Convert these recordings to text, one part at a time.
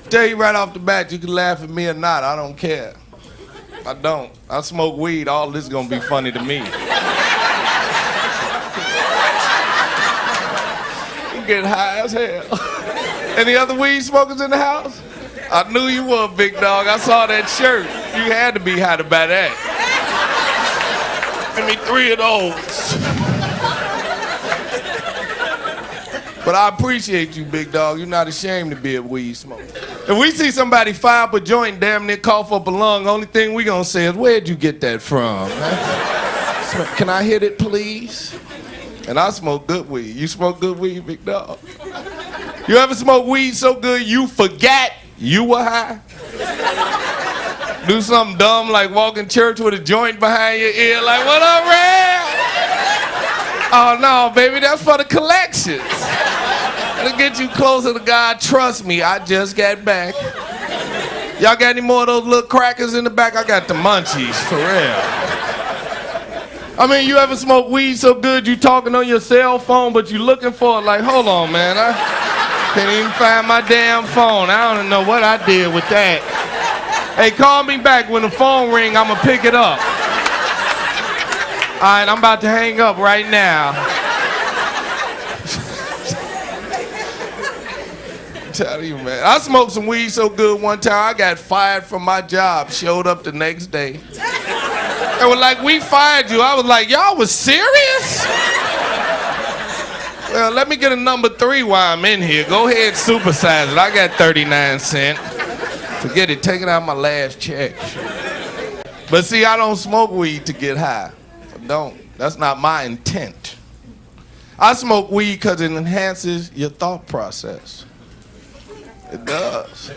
Tell you right off the bat, you can laugh at me or not. I don't care. I don't. I smoke weed. All this is gonna be funny to me. You get high as hell. Any other weed smokers in the house? I knew you were, big dog. I saw that shirt. You had to be high to buy that. Give me 3 of those. But I appreciate you, big dog. You're not ashamed to be a weed smoker. If we see somebody fire up a joint, damn near cough up a lung, only thing we gonna say is, where'd you get that from? Can I hit it, please? And I smoke good weed. You smoke good weed, big dog? You ever smoke weed so good you forgot you were high? Do something dumb like walk in church with a joint behind your ear like, what up, Red? Oh, no, baby, that's for the collections. To get you closer to God, trust me, I just got back. Y'all got any more of those little crackers in the back? I got the munchies, for real. I mean, you ever smoke weed so good you talking on your cell phone, but you looking for it like, hold on, man, I can't even find my damn phone. I don't know what I did with that. Hey, call me back when the phone ring, I'ma pick it up. All right, I'm about to hang up right now. Tell you, man. I smoked some weed so good one time I got fired from my job. Showed up the next day. They were like, we fired you. I was like, y'all was serious? Well, let me get a number 3 while I'm in here. Go ahead, supersize it. I got 39 cents. Forget it, take it out of my last check. But see, I don't smoke weed to get high. I don't. That's not my intent. I smoke weed because it enhances your thought process. It does.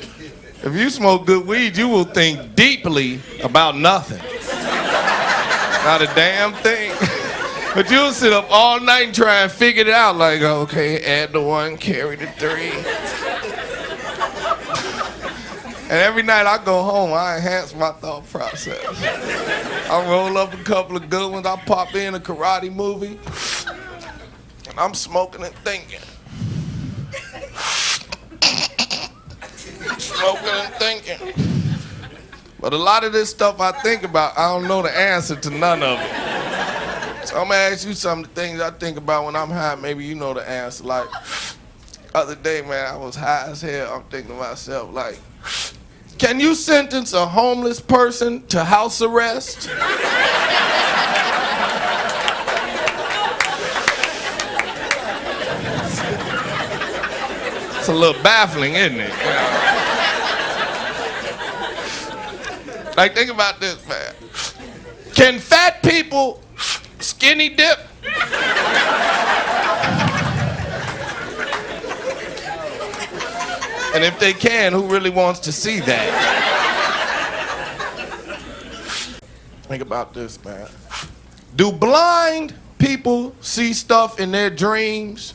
If you smoke good weed, you will think deeply about nothing. Not a damn thing. But you'll sit up all night and try and figure it out like, okay, add the 1, carry the 3. And every night I go home, I enhance my thought process. I roll up a couple of good ones, I pop in a karate movie, and I'm smoking and thinking. Smoking and thinking. But a lot of this stuff I think about, I don't know the answer to none of it. So I'm gonna ask you some of the things I think about when I'm high. Maybe you know the answer. Like, other day, man, I was high as hell. I'm thinking to myself, like, can you sentence a homeless person to house arrest? It's a little baffling, isn't it? Like, think about this, man. Can fat people skinny dip? And if they can, who really wants to see that? Think about this, man. Do blind people see stuff in their dreams?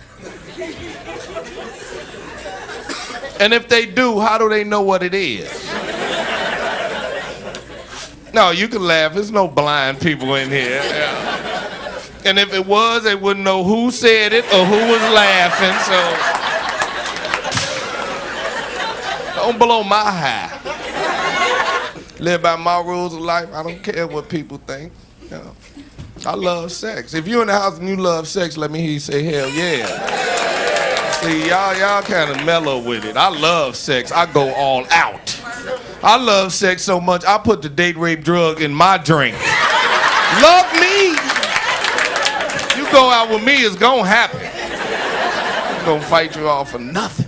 And if they do, how do they know what it is? No, you can laugh. There's no blind people in here. Yeah. And if it was, they wouldn't know who said it or who was laughing, so don't blow my high. Live by my rules of life. I don't care what people think. You know, I love sex. If you're in the house and you love sex, let me hear you say hell yeah. See, y'all kind of mellow with it. I love sex. I go all out. I love sex so much, I put the date rape drug in my drink. Love me. You go out with me, it's gonna happen. I'm gonna fight you off for nothing.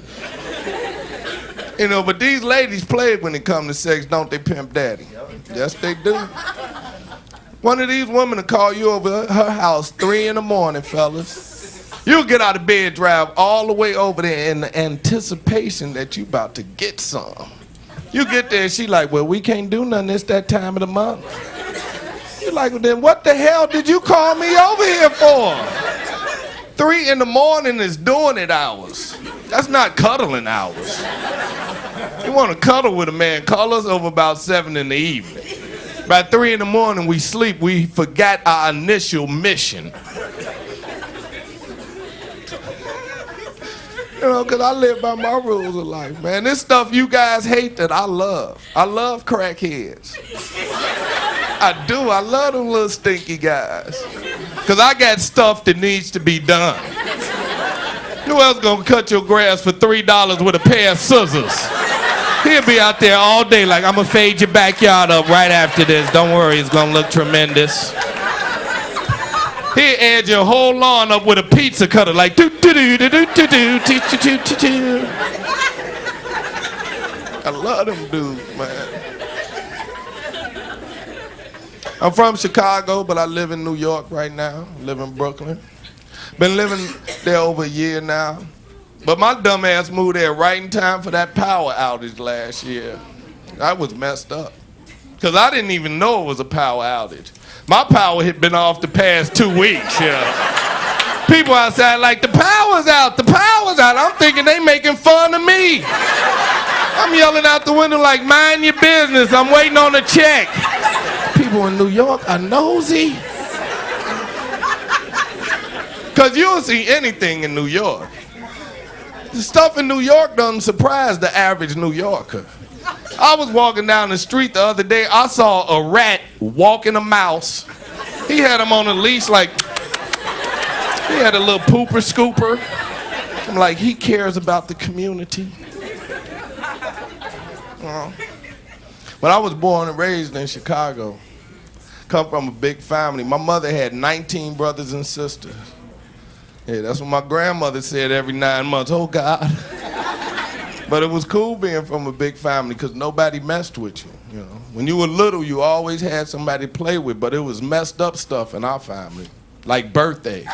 You know, but these ladies play when it comes to sex, don't they, Pimp Daddy? Yes, they do. One of these women will call you over her house 3 in the morning, fellas. You'll get out of bed, drive all the way over there in the anticipation that you about to get some. You get there and she like, well, we can't do nothing, it's that time of the month. You're like, well, then what the hell did you call me over here for? 3 in the morning is doing it hours. That's not cuddling hours. You want to cuddle with a man, call us over about 7 in the evening. By 3 in the morning, we sleep. We forgot our initial mission. know, because I live by my rules of life, man. This stuff you guys hate that I love. I love crackheads. I do. I love them little stinky guys. Because I got stuff that needs to be done. Who else gonna cut your grass for $3 with a pair of scissors? He'll be out there all day like, I'm gonna fade your backyard up right after this. Don't worry, it's gonna look tremendous. He'll edge your whole lawn up with a pizza cutter like do do do do do do do do do do do. I love them dudes, man. I'm from Chicago, but I live in New York right now. I live in Brooklyn. Been living there over a year now. But my dumb ass moved there right in time for that power outage last year. I was messed up. Because I didn't even know it was a power outage. My power had been off the past 2 weeks, yeah. People outside like, the power's out, the power's out. I'm thinking they making fun of me. I'm yelling out the window like, mind your business, I'm waiting on a check. People in New York are nosy. Because you don't see anything in New York. The stuff in New York doesn't surprise the average New Yorker. I was walking down the street the other day. I saw a rat walking a mouse. He had him on a leash like, he had a little pooper scooper. I'm like, he cares about the community. But I was born and raised in Chicago. Come from a big family. My mother had 19 brothers and sisters. Yeah, that's what my grandmother said every 9 months. Oh, God. But it was cool being from a big family because nobody messed with you, you know. When you were little, you always had somebody to play with, but it was messed up stuff in our family, like birthdays.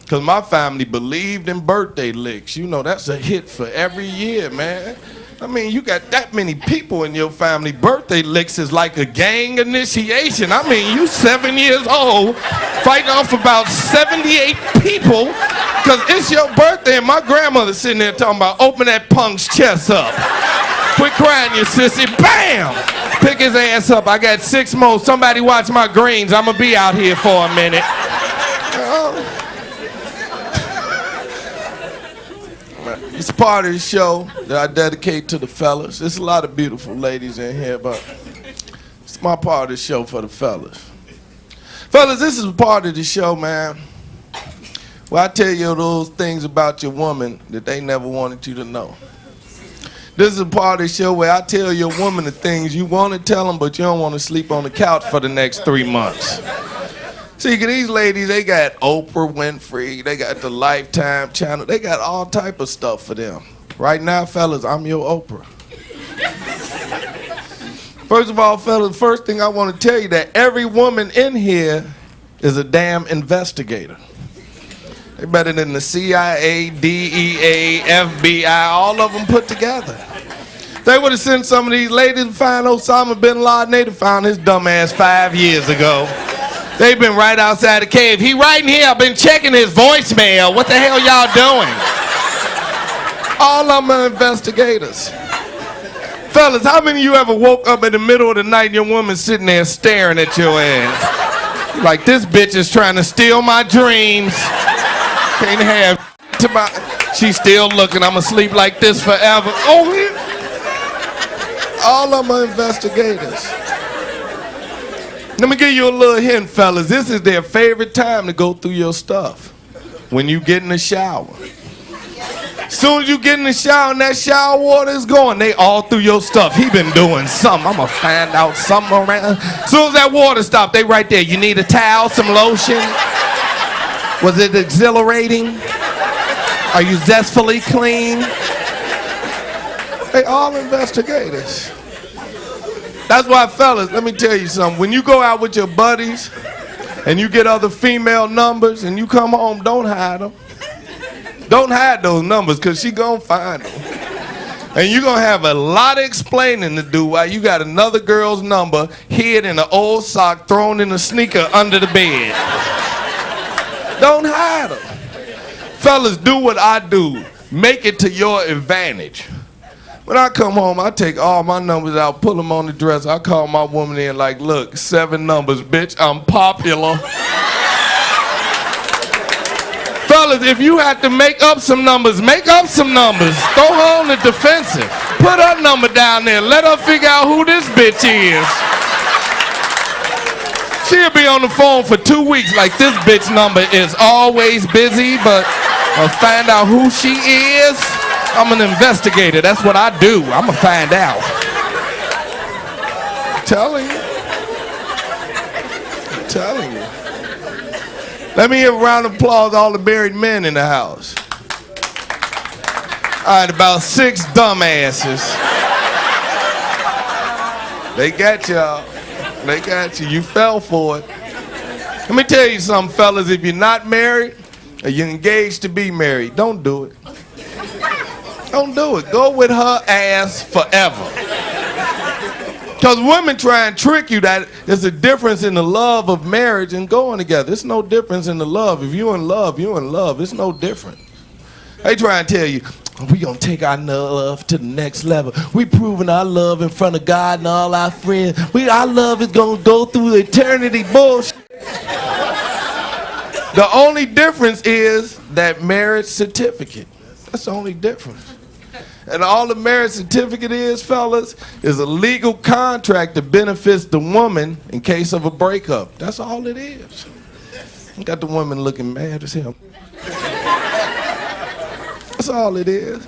Because my family believed in birthday licks. You know, that's a hit for every year, man. I mean, you got that many people in your family. Birthday licks is like a gang initiation. I mean, you 7 years old, fighting off about 78 people, because it's your birthday, and my grandmother sitting there talking about, open that punk's chest up. Quit crying, you sissy. Bam! Pick his ass up. I got 6 more. Somebody watch my greens. I'm going to be out here for a minute. It's part of the show that I dedicate to the fellas. There's a lot of beautiful ladies in here, but it's my part of the show for the fellas. Fellas, this is a part of the show, man, where I tell you those things about your woman that they never wanted you to know. This is a part of the show where I tell your woman the things you want to tell them, but you don't want to sleep on the couch for the next 3 months. See, these ladies, they got Oprah Winfrey, they got the Lifetime channel, they got all type of stuff for them. Right now, fellas, I'm your Oprah. First of all, fellas, first thing I want to tell you that every woman in here is a damn investigator. They better than the CIA, DEA, FBI, all of them put together. They would have sent some of these ladies to find Osama bin Laden. They'd have found his dumb ass 5 years ago. They've been right outside the cave. He right in here. I've been checking his voicemail. What the hell y'all doing? All of them are investigators. Fellas, how many of you ever woke up in the middle of the night and your woman's sitting there staring at your ass? You're like, this bitch is trying to steal my dreams. Can't have to my... She's still looking. I'm going to sleep like this forever. Oh, yeah. All of them are investigators. Let me give you a little hint, fellas. This is their favorite time to go through your stuff. When you get in the shower. As soon as you get in the shower and that shower water is going, they all through your stuff. He been doing something. I'm going to find out something around. As soon as that water stops, they right there. You need a towel, some lotion? Was it exhilarating? Are you zestfully clean? They all investigators. That's why, fellas, let me tell you something. When you go out with your buddies and you get other female numbers and you come home, don't hide them. Don't hide those numbers, because she gonna find them. And you're gonna have a lot of explaining to do while you got another girl's number hid in an old sock thrown in a sneaker under the bed. Don't hide them. Fellas, do what I do. Make it to your advantage. When I come home, I take all my numbers out, put them on the dresser. I call my woman in like, look, 7 numbers, bitch, I'm popular. fellas, if you have to make up some numbers, make up some numbers. Throw her on the defensive. Put her number down there. Let her figure out who this bitch is. She'll be on the phone for 2 weeks like this bitch number is always busy, but I'll find out who she is. I'm an investigator. That's what I do. I'm going to find out. I'm telling you. Let me hear a round of applause, all the married men in the house. All right, about 6 dumbasses. They got y'all. They got you. You fell for it. Let me tell you something, fellas. If you're not married or you're engaged to be married, don't do it. Don't do it. Go with her ass forever. Because women try and trick you that there's a difference in the love of marriage and going together. There's no difference in the love. If you're in love, you're in love. It's no different. They try and tell you, we gonna take our love to the next level. We proving our love in front of God and all our friends. Our love is gonna go through eternity bullshit. The only difference is that marriage certificate. That's the only difference. And all the marriage certificate is, fellas, is a legal contract that benefits the woman in case of a breakup. That's all it is. You got the woman looking mad as hell. That's all it is.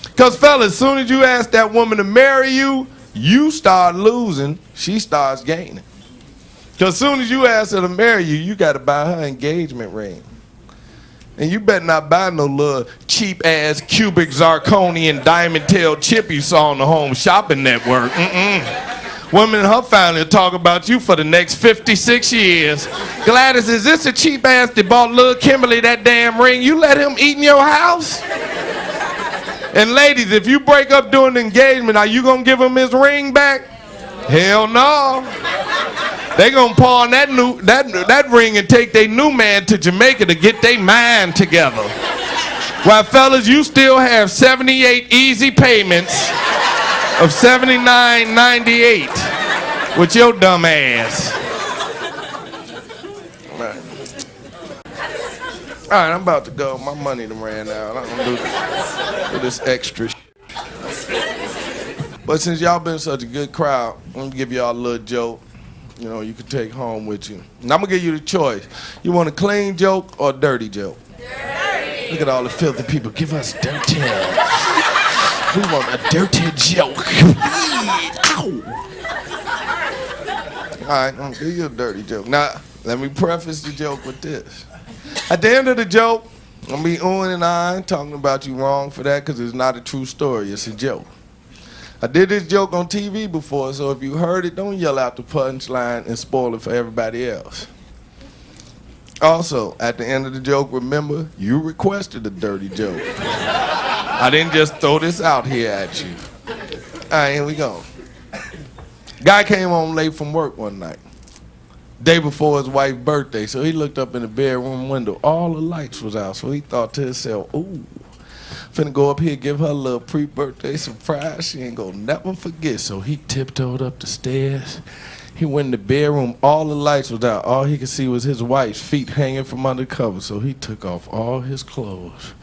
Because, fellas, as soon as you ask that woman to marry you, you start losing, she starts gaining. Because as soon as you ask her to marry you, you got to buy her engagement ring. And you better not buy no little cheap-ass cubic zirconian diamond tail chip you saw on the Home Shopping Network. Women in her family will talk about you for the next 56 years. Gladys, is this a cheap-ass that bought little Kimberly that damn ring? You let him eat in your house? And ladies, if you break up during the engagement, are you going to give him his ring back? Hell no. They gonna pawn that ring and take their new man to Jamaica to get their mind together. While fellas, you still have 78 easy payments of $79.98 with your dumb ass. All right, I'm about to go. My money done ran out. I'm gonna do this extra shit. But since y'all been such a good crowd, I'm gonna give y'all a little joke. You know, you can take home with you. And I'm gonna give you the choice. You want a clean joke or a dirty joke? Dirty. Look at all the filthy people. Give us dirty. We want a dirty joke. Ow. All right, I'm gonna give you a dirty joke. Now, let me preface the joke with this. At the end of the joke, I'm gonna be oohing and eyeing, talking about you wrong for that because it's not a true story. It's a joke. I did this joke on TV before, so if you heard it, don't yell out the punchline and spoil it for everybody else. Also, at the end of the joke, remember, you requested a dirty joke. I didn't just throw this out here at you. All right, here we go. Guy came home late from work one night, day before his wife's birthday, so he looked up in the bedroom window. All the lights was out, so he thought to himself, ooh, finna go up here, give her a little pre-birthday surprise. She ain't gonna never forget. So he tiptoed up the stairs. He went in the bedroom. All the lights was out. All he could see was his wife's feet hanging from under the cover. So he took off all his clothes.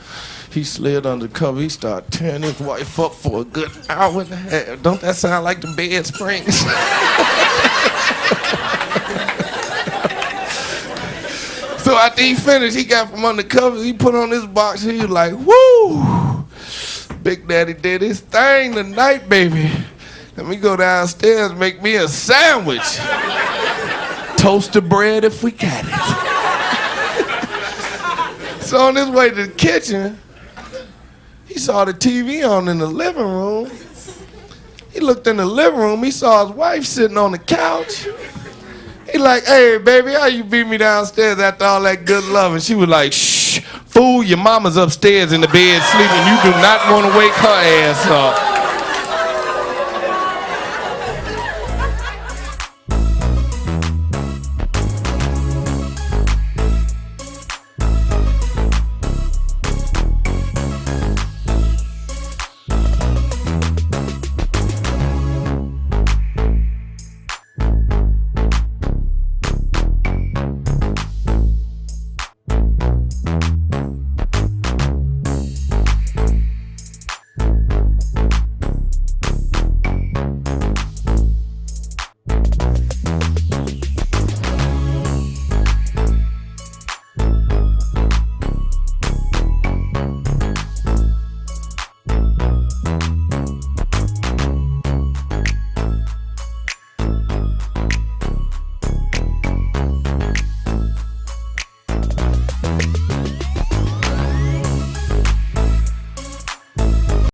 He slid under the cover. He started tearing his wife up for a good hour and a half. Don't that sound like the bed springs? So after he finished, he got from under the covers, he put on his box, he was like, woo! Big Daddy did his thing tonight, baby. Let me go downstairs and make me a sandwich. Toasted bread if we got it. So on his way to the kitchen, he saw the TV on in the living room. He looked in the living room, he saw his wife sitting on the couch. He like, hey, baby, how you beat me downstairs after all that good love? And she was like, shh, fool, your mama's upstairs in the bed sleeping. You do not want to wake her ass up.